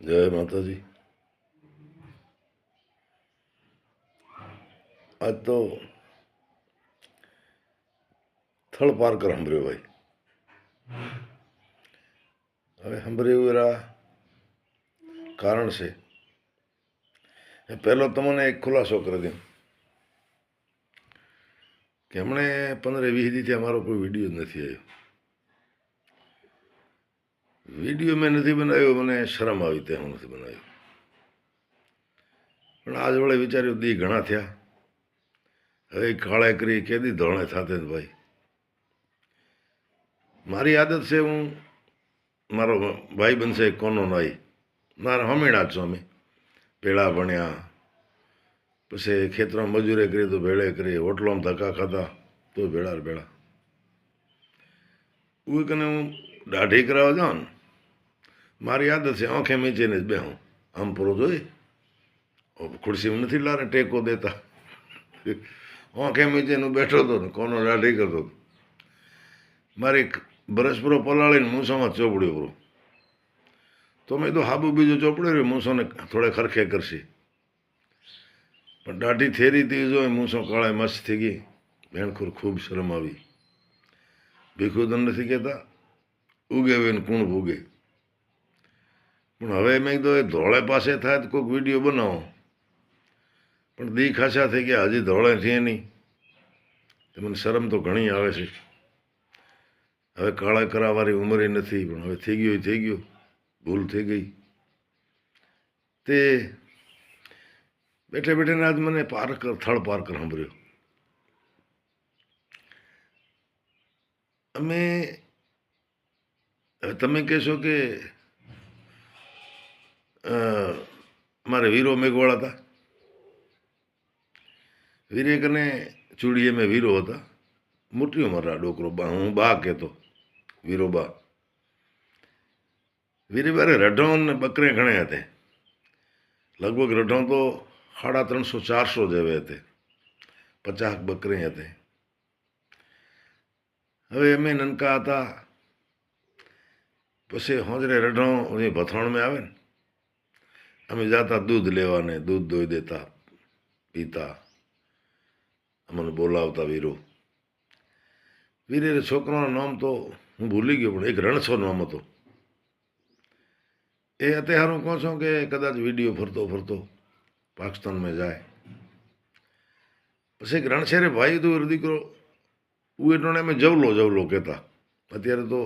જય માતાજી. આજ તો થળ પારકર સાંભળ્યો ભાઈ. હવે સાંભળ્યું એરા કારણ છે. પહેલો તમને એક ખુલાસો કરી દઉં કે હમણે 15-20 દીથી અમારો કોઈ વિડીયો નથી આવ્યો. વિડીયો મેં નથી બનાવ્યો, મને શરમ આવી ત્યાં હું નથી બનાવ્યો. પણ આજ વડે વિચાર્યું દી ઘણા થયા, હવે કાળે કરી કેદી ધોરણે થાતે ને ભાઈ. મારી આદત છે, હું મારો ભાઈ બનશે કોનો નાઈ મારા હમીણા જ છો. અમે પેલા ભણ્યા, પછી ખેતરમાં મજૂરી કરી તો ભેળે કરી, હોટલોમાં ધક્કા ખાતા તો ભેળા ભેળા. હું કને હું દાઢી કરાવવા જાઉં ને, મારી આદત છે આંખે મીચીને જ બેહું. આમ પૂરો જોઈ ખુરશીમાં નથી લારે ટેકો દેતા, આંખે મીચીને બેઠો હતો ને કોનો દાઢી કરતો હતો. મારી બ્રશ પૂરો પલાળીને મૂસોમાં ચોપડ્યો પૂરો. તો મેં તો હાબુ બીજો ચોપડ્યો રહ્યો, મૂસોને થોડે ખરખે કરશે. પણ દાઢી થેરી હતી જો મૂસો કાળા મસ્ત થઈ ગઈ. ભેણખોર ખૂબ શરમ આવી. ભીખુદન નથી કહેતા ઉગે હોય ને કુણ ભૂગે. પણ હવે મેં કીધું એ ધોળે પાસે થાય તો કોઈક વિડીયો બનાવો. પણ દી ખાસા થઈ ગયા, હજી ધોળે છે નહીં. તો મને શરમ તો ઘણી આવે છે. હવે કાળા કરાવવાની ઉંમરે નથી, પણ હવે થઈ ગયું થઈ ગયું, ભૂલ થઈ ગઈ. તે બેઠે બેઠે આજ મને થળ પારકર સાંભળ્યો. અમે હવે તમે કહેશો કે મારે વીરો મેઘવાળા હતા. વીરે કને ચૂડીએ મેં વીરો હતા. મોટી મારા ડોકરો બા, હું બા કહેતો, વીરો બા. વીરે બારે રઢો ને બકરે ઘણે હતા. લગભગ રઢો તો 350-400 જેવે હતે. 50 બકરે હતે. હવે અમે નનકા હતા. પછી હોજરે રઢો ભથોણમાં આવે ને, અમે જતા દૂધ લેવાને, દૂધ દોઈ દેતા, પીતા. અમને બોલાવતા વીરો. વીરે છોકરાનું નામ તો હું ભૂલી ગયો, પણ એક રણછો નામ હતો. એ અત્યારે હું કહું છું કે કદાચ વિડીયો ફરતો ફરતો પાકિસ્તાનમાં જાય. પછી એક રણછેરે ભાઈ તો દીકરો ઉએટોને અમે જવલો કહેતા. અત્યારે તો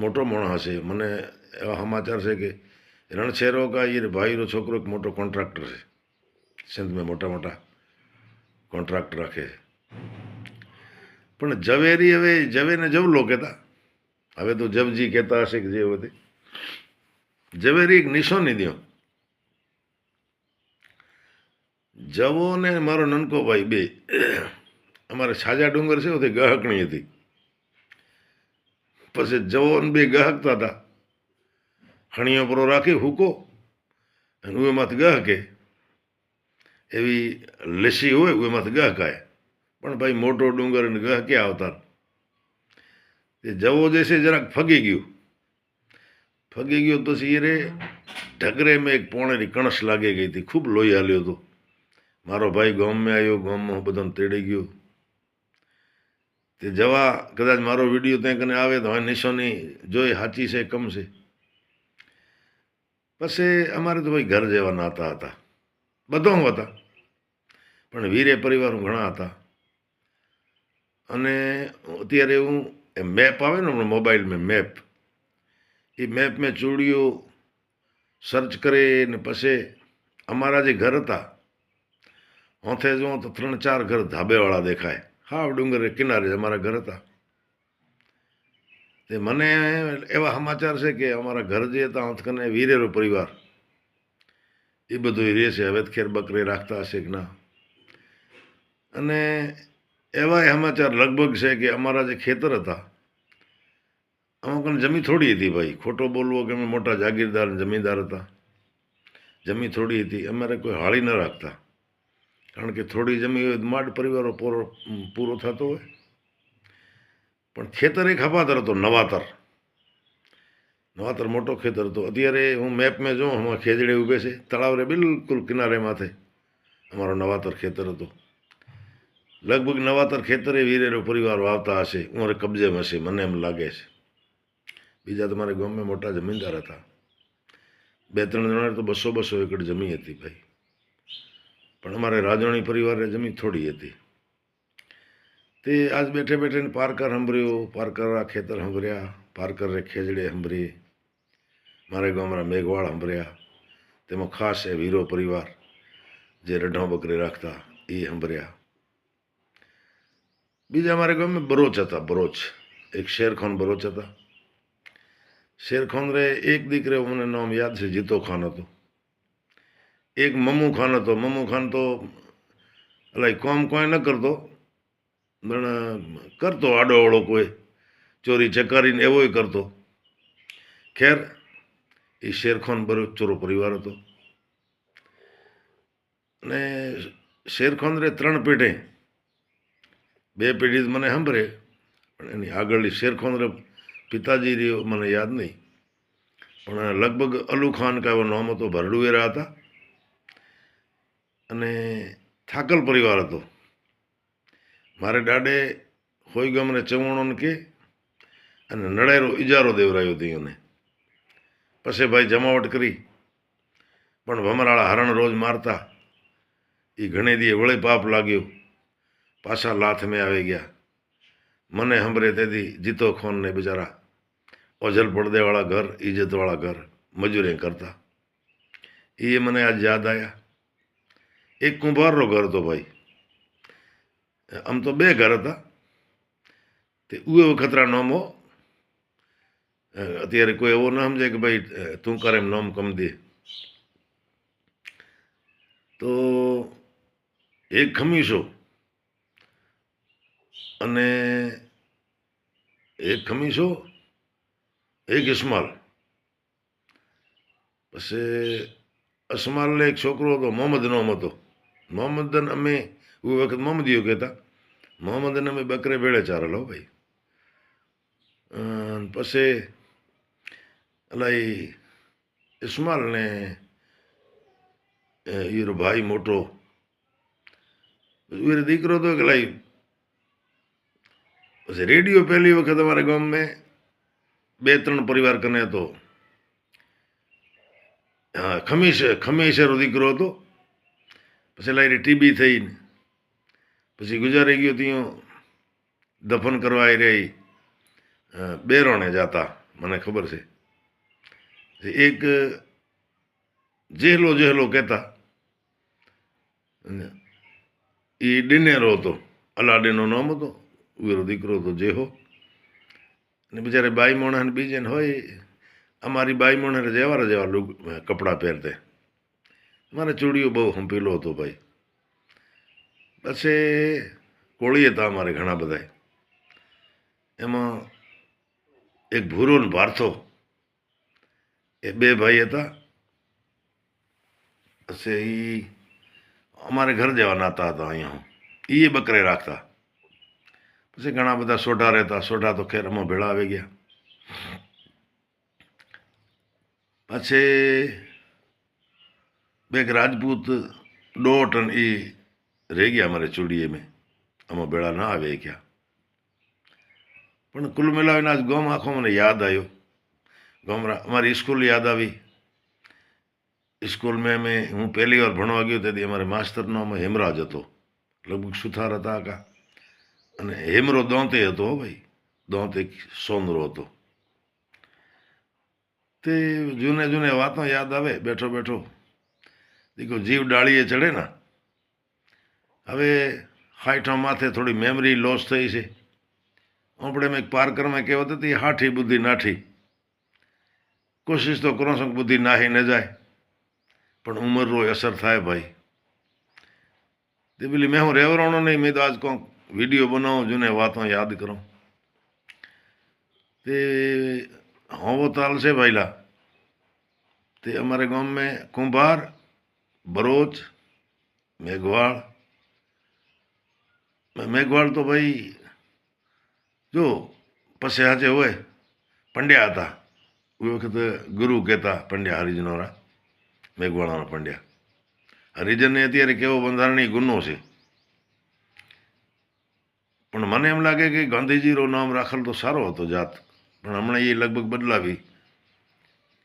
મોટો માણસ હશે. મને એવા સમાચાર છે કે રણછેરો કા એ ભાઈનો છોકરો એક મોટો કોન્ટ્રાક્ટર છે. સિંધમાં મોટા મોટા કોન્ટ્રાક્ટ રાખે. પણ ઝવેરી હવે ઝવેરને જવલો કહેતા. હવે તો જવજી કહેતા હશે કે જે હોય. ઝવેરી એક નિશાની દો. જવો ને મારો નનકો ભાઈ બે અમારે છાજા ડુંગર છે, તે ગહકણી હતી. પછી જવો ને બે ગહકતા હતા. હણીઓ પરો રાખી હુકો અને ઉએમાંથી ગહકે. એવી લસી હોય ઉએમાંથી ગહકાય. પણ ભાઈ મોટો ડુંગર અને ગહકે આવતા. એ જવો જે છે જરાક ફગી ગયું. ફગી ગયો તો એ રે ઢગરે મેં એક પોણેની કણસ લાગી ગઈ હતી. ખૂબ લોહી હાલ્યો હતો. મારો ભાઈ ગામમાં આવ્યો, ગામમાં બધાને તેડી ગયો. તે જવા કદાચ મારો વિડીયો ત્યાં કને આવે તો હવે નિશાની જોઈ સાચી છે કમ છે. પછી અમારે તો ભાઈ ઘર જેવા નાતા હતા, બધા હતા. પણ વીરે પરિવાર ઘણા હતા. અને અત્યારે હું મેપ આવે ને મોબાઈલમાં મેપ, એ મેપ મેં ચોડીઓ સર્ચ કરે ને પછી અમારા જે ઘર હતા હોથે જો તો 3-4 ઘર ધાબેવાળા દેખાય. હાવ ડુંગર કિનારે અમારા ઘર હતા. તે મને એવા સમાચાર છે કે અમારા ઘર જે હતા હોથકને વીરેરો પરિવાર એ બધું રહે છે. હવે ખેર બકરે રાખતા હશે કે ના. અને એવા સમાચાર લગભગ છે કે અમારા જે ખેતર હતા, અમુક જમીન થોડી હતી ભાઈ. ખોટો બોલવો કે અમે મોટા જાગીરદાર જમીનદાર હતા. જમીન થોડી હતી. અમારે કોઈ હાળી ન રાખતા, કારણ કે થોડી જમીન હોય માંડ પરિવારો પૂરો થતો હોય. પણ ખેતર એક હપાતર હતો, નવાતર. નવાતર મોટો ખેતર હતો. અત્યારે હું મેપ મેં જોઉં આમાં ખેજડે ઊભે છે, તળાવરે બિલકુલ કિનારે માથે અમારો નવાતર ખેતર હતો. લગભગ નવાતર ખેતરે વીરેરો પરિવાર વાવતા હશે, ઉંમરે કબજેમાં હશે, મને એમ લાગે છે. બીજા તમારે ગામમાં મોટા જમીનદાર હતા, 2-3 જણા તો 200-200 એકડ જમીન હતી ભાઈ. પણ અમારે રાજવાણી પરિવારે જમીન થોડી હતી. તે આજ બેઠે બેઠે પારકર સાંભળ્યો, પારકર ખેતર સાંભળ્યા, પારકરે ખેજડે સાંભળી, મારે ગામડા મેઘવાળ સાંભળ્યા, તેમાં ખાસ એ વીરો પરિવાર જે રઢા બકરી રાખતા એ સાંભળ્યા. બીજા અમારે ગામમાં બરોચ હતા, બરોચ એક શેરખાન બરોચ હતા. શેરખાન રે એક દીકરો મને નામ યાદ છે, જીતો ખાન હતો. એક મમ્મુ ખાન હતો. મમ્મુ ખાન તો અલાઈ કોમ કોઈ ન કરતો, પણ કરતો આડોઅવળો કોઈ ચોરી ચકારીને એવોય કરતો. ખેર એ શેરખાન બરોચ ચોરો પરિવાર હતો. અને શેરખાન રે 3 પેઢે, 2 પેઢી મને સાંભળે, પણ એની આગળની શેરખાન રે પિતાજી રહ્યો મને યાદ નહીં, પણ લગભગ અલુ ખાન કાંઈ એવો નામ હતો, ભરડુએરા હતા. અને થાકલ પરિવાર હતો. મારે દાડે હોય ગયો મને ચવાણોને કે અને નડાયરો ઇજારો દેવરાયો હતી એને. પછી ભાઈ જમાવટ કરી, પણ ભમરાળા હરણ રોજ મારતા. એ ઘણી દીએ વળે પાપ લાગ્યો, પાછા લાથ મેં આવી ગયા. મને સાંભળે તેથી જીતો ખોનને બિચારા ઓઝલ પડદેવાળા ઘર, ઇજ્જતવાળા ઘર, મજૂરી કરતા. એ મને આજ યાદ આવ્યા. એક કુંભારનો ઘર હતો ભાઈ. આમ તો 2 ઘર હતા. તે ઉએ વખતરા નામો અત્યારે કોઈ એવો ના સમજે કે ભાઈ તું કરે એમ નામ કમ દે. તો એક ખમીસો અને એક ઇસ્માલ. પછી અસમાલને એક છોકરો હતો, મોહમ્મદ નામ હતો. મોહમ્મદને અમે એ વખત મોહમ્મદીઓ કહેતા. મોહમ્મદને અમે બકરે ભેળે ચારેલો ભાઈ. પછી અલાઈ ઇસ્માલને ઈરો ભાઈ મોટો વીર દીકરો હતો કે લાઈ. પછી રેડિયો પહેલી વખત અમારે ગામમાં 2-3 પરિવાર કને હતો. હા, ખમીસેરો દીકરો હતો. પછી લાઈને ટીબી થઈને પછી ગુજારી ગયો. ત્યાં દફન કરવા આવી રહી બેરોણે જતા, મને ખબર છે. એક જેહલો કહેતા, એ ડિનેરો હતો, અલાડીનો નામ હતો. વીરો દીકરો હતો જેહો. ને બિચારે બાઈ મોણા બીજે ને હોય, અમારી બાઈ મોણે જેવા કપડાં પહેરતે. મારે ચૂડીઓ બહુ હંપેલો હતો ભાઈ. પછી કોળી હતા અમારે ઘણા બધા. એમાં એક ભૂરો ને ભારતો, એ 2 ભાઈ હતા. પછી એ અમારે ઘર જેવા નાતા હતા. અહીંયા એ બકરે રાખતા. પછી ઘણા બધા સોઢા રહેતા. સોઢા તો ખેર અમે ભેળા આવી ગયા. પછી 2 રાજપૂત ડોટ અને એ રહી ગયા અમારે ચૂડીએ મેં. અમે ભેળા ના આવે ગયા. પણ કુલ મિલાવીને આજ ગામ આખો મને યાદ આવ્યો. ગામડા અમારી સ્કૂલ યાદ આવી. સ્કૂલમાં હું પહેલી વાર ભણવા ગયો તેથી અમારે માસ્તરનો અમે હેમરાજ હતો. લગભગ સુથાર હતા કા. અને હેમરો દોંતે હતો ભાઈ. દોંત એક સોનરો હતો. તે જૂને વાતો યાદ આવે બેઠો બેઠો. દીકો જીવ ડાળીએ ચડે ને. હવે 60 માથે થોડી મેમરી લોસ થઈ છે. આપણે મેં પારકરમાં કહેવત હતી, હાઠી બુદ્ધિ નાઠી. કોશિશ તો કરો છો બુદ્ધિ નાહી ન જાય, પણ ઉંમરનો અસર થાય ભાઈ. તે પેલી મેં હું રેવરાણો નહીં, મેં તો આજ કોઈક વિડીયો બનાવો, જૂને વાતો યાદ કરો. તે હોવો તાલ છે ભાઈલા. તે અમારે ગામમાં કુંભાર, બરોચ, મેઘવાળ તો ભાઈ જો પછી હાજે હોય પંડ્યા હતા. એ વખતે ગુરુ કહેતા પંડ્યા હરિજનોરા, મેઘવાળાના પંડ્યા. હરિજનને અત્યારે કેવો બંધારણીય ગુનો છે, પણ મને એમ લાગે કે ગાંધીજીનું નામ રાખેલ તો સારો હતો જાત, પણ હમણાં એ લગભગ બદલાવી.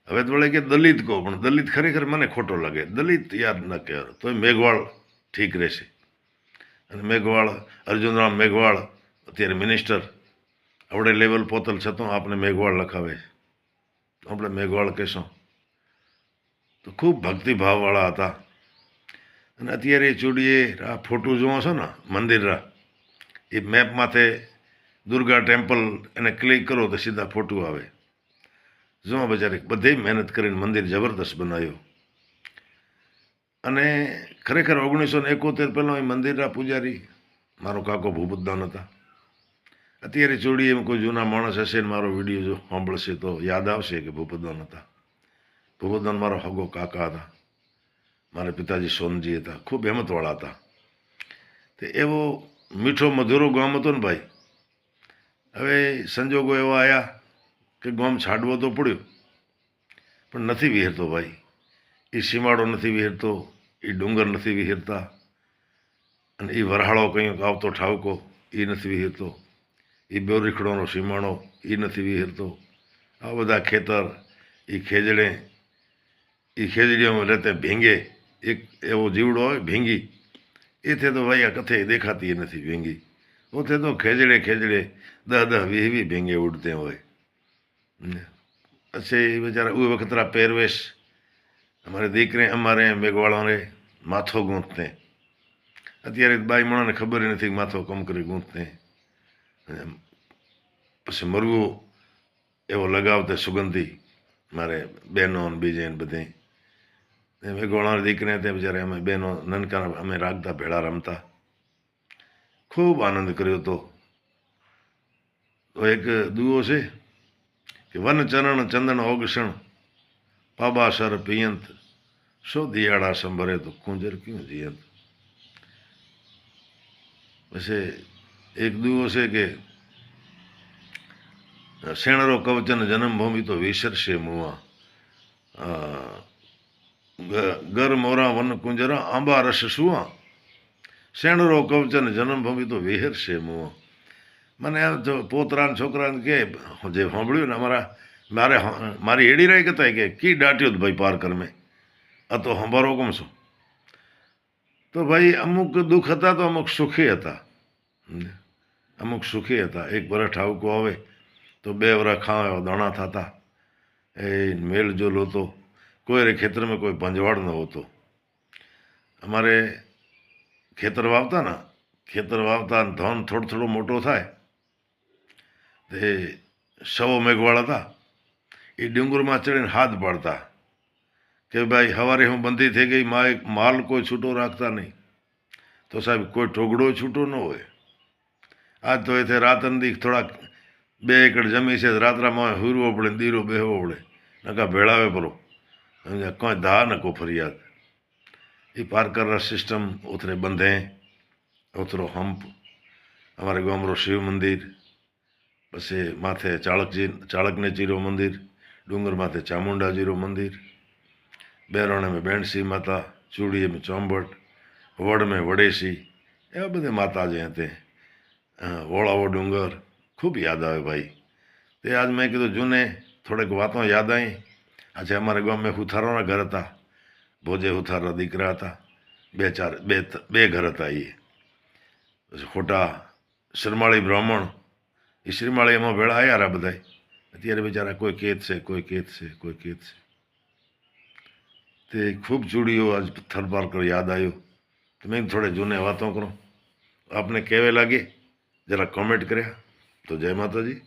હવે તો વળે કે દલિત કહો, પણ દલિત ખરેખર મને ખોટો લાગે. દલિત યાદ ન કહેવાય, તોય મેઘવાળ ઠીક રહેશે. અને મેઘવાળ, અર્જુનરામ મેઘવાળ અત્યારે મિનિસ્ટર, આવડે લેવલ પોતલ છતાં આપણે મેઘવાળ લખાવે છે. આપણે મેઘવાળ કહેશો તો ખૂબ ભક્તિભાવવાળા હતા. અને અત્યારે ચૂડીએ આ ફોટો જોવો છો ને મંદિરના, એ મેપ માથે દુર્ગા ટેમ્પલ એને ક્લિક કરો તો સીધા ફોટો આવે. જો બચારે બધે મહેનત કરીને મંદિર જબરદસ્ત બનાવ્યું. અને ખરેખર 1971 પહેલાં એ મંદિરના પૂજારી મારો કાકો ભૂપતદાન હતા. અત્યારે ચૂડી એમ કોઈ જૂના માણસ હશે ને મારો વિડીયો જો સાંભળશે તો યાદ આવશે કે ભૂપતદાન હતા. ભૂપતદાન મારો હગો કાકા હતા, મારા પિતાજી સોનજી હતા, ખૂબ હેમતવાળા હતા. તે એવો મીઠો મધુરો ગામ હતો ને ભાઈ. હવે સંજોગો એવા આવ્યા કે ગામ છાડવો તો પડ્યો, પણ નથી વિહેરતો ભાઈ. એ સીમાડો નથી વિહેરતો, એ ડુંગર નથી વિહેરતા, અને એ વરહાળો કંઈક આવતો ઠાવકો એ નથી વિહેરતો, એ બેરીખડોનો સીમાડો એ નથી વિહેરતો. આ બધા ખેતર, એ ખેજડે, એ ખેજડીઓમાં રહેતે ભીંગે, એક એવો જીવડો હોય ભીંગી, એ થે તો ભાઈ આ કથે દેખાતી એ નથી ભીંગી. ઓથે તો ખેજડે ખેજડે 10-10 20 ભીંગે ઉડતે હોય. પછી એ બિચારા એ વખતરા પહેરવેશ, અમારે દીકરે અમારે મેઘવાળાને માથો ગૂંથતે. અત્યારે બાઈ માણાને ખબર નથી માથો કમ કરી ગૂંથતે. પછી મરવું એવો લગાવતે સુગંધી, મારે બહેનો ને બીજે ને બધે. મેઘવાળાના દીકરે તે બિચારે અમે બહેનો નનકા અમે રાખતા, ભેળા રમતા, ખૂબ આનંદ કર્યો હતો. તો એક દુઓ છે કે વન ચરણ ચંદન ઓગસણ, પાબાસર પિયંત, સો દિયાળા સંભરે તો કુંજર ક્યું જીયંત. પછી એક દુઓ છે કે શેણરો કવચન જન્મભૂમિ તો વિસરશે મુવા, ગર મોરા વન કુંજરા આંબા રસ સુવા, શેણરો કવચન જન્મભૂમિ તો વિહરશે મુવા. મને જો પોતરાને છોકરાને કે જે સાંભળ્યું ને મારી એડી રહી કહેતા કે કી દાટ્યો ભાઈ પાર કરમે, આ તો સાંભળો કમ છો. તો ભાઈ અમુક દુઃખ હતા તો અમુક સુખી હતા, અમુક સુખી હતા. એક વરસ ઠાવકો આવે તો 2 વરસ ખાવા દાણા થતા, એ મેલજોલ હતો. કોઈ ખેતરમાં કોઈ પંજવાડ ન હોતો. અમારે ખેતર વાવતા ને, ખેતર વાવતા ધન થોડો થોડો મોટો થાય તે સવો મેઘવાળ હતા, એ ડુંગરમાં ચડીને હાથ પાડતા કે ભાઈ સવારે હું બંધી થઈ ગઈ, માલ કોઈ છૂટો રાખતા નહીં. તો સાહેબ કોઈ ટોગડો છૂટો ન હોય. આજ તો એ રાત અંદી થોડાક 2 એકડ જમી છે, રાત્રામાં હુરવો પડે, દીરો બેહવો પડે, નકા ભેળાવે પરો, કોઈ ધા ન કોઈ ફરિયાદ. એ પારકર સિસ્ટમ ઉતરે બંધે, ઉતરો હંપ, અમારે ગામરો શિવ મંદિર, પછી માથે ચાળકને જીરો મંદિર, ડુંગર માથે ચામુંડાજીરો મંદિર, બેરોણે મેં બેણસી માતા, ચૂડીએ મેં ચોંબટ, વડ મેં વડેસી, એવા બધે માતાજી હતે. વોળાવો ડુંગર ખૂબ યાદ આવે ભાઈ. તે આજ મેં કીધું જૂને થોડીક વાતો યાદ આવી. આજે અમારે ગામમાં હુથારોના ઘર હતા, ભોજે હુથારા દીકરા હતા, 2 ઘર હતા. એ પછી ખોટા શરમાળી બ્રાહ્મણ, એ શ્રીમાળી એમાં ભેળા આવ્યા બધા. અત્યારે બિચારા કોઈ કેત છે, કોઈ કેત છે, કોઈ કેત છે. તે ખૂબ ચૂડીઓ આજ થરપાર કરી યાદ આવ્યો. તો મેં થોડે જૂને વાતો કરો, આપને કેવે લાગે જરા કોમેન્ટ કર્યા તો જય માતાજી.